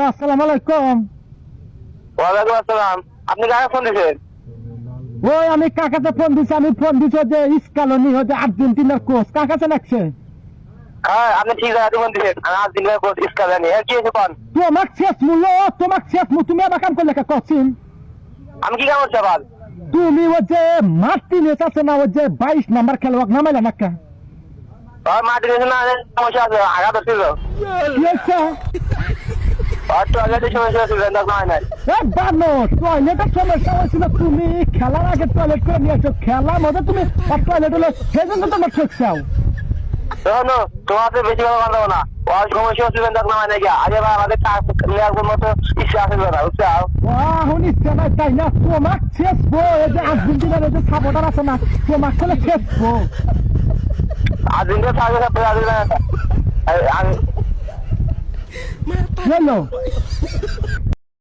আসসালামু আলাইকুম। ওয়ালাইকুম আসসালাম। আপনি কাকে ফোন দিয়েছেন? ওই আমি কাকাতে ফোন দিছি, আমি ফোন দিছি যে স্কালনি হচ্ছে আর্জেন্টিনার কোচ কাকাতে লাগছে। হ্যাঁ, আপনি ঠিক জায়গায় ফোন দিয়েছেন। আমি আজ দিন কোচ ইস্কালানি। হ্যাঁ, কি হয়েছে কোন? তোমাক শেষ মূল্য তুমি আবার কাম করলে কচ্ছিন। আমি কি কাম করছি আবার? তুমি ওই যে মার্টিনেজ আছে না, ওই যে 22 নাম্বার খেলোয়াড় নামাইলে নাকা আর মাটি দিয়েছে না, সমস্যা আছে, আঘাত হচ্ছিল। কি হচ্ছে? আর টয়লেটের সমস্যা ছিল, নয় নাই। টয়লেটের সমস্যা হয়েছিল, তুমি খেলার আগে টয়লেট করে নিয়ে আসো, খেলার মধ্যে তুমি টয়লেট হলো সেই জন্য তোমার ঠকছাও। শোনো, তোমাদের বেশি কথা বলবো না। ওর সমস্যা হচ্ছিল, নয় নাকি আগে ভাই আমাদের কাজ নেওয়ার মতো ইচ্ছা আসছিল না, বুঝছো? এখন ইচ্ছা নাই তাই না? তোমাক শেষবো, এই যে আর্জেন্টিনার এই যে সাপোর্টার আছে না, তোমাক খেলে শেষবো। আজ দিনটা থাকবে হ্যালো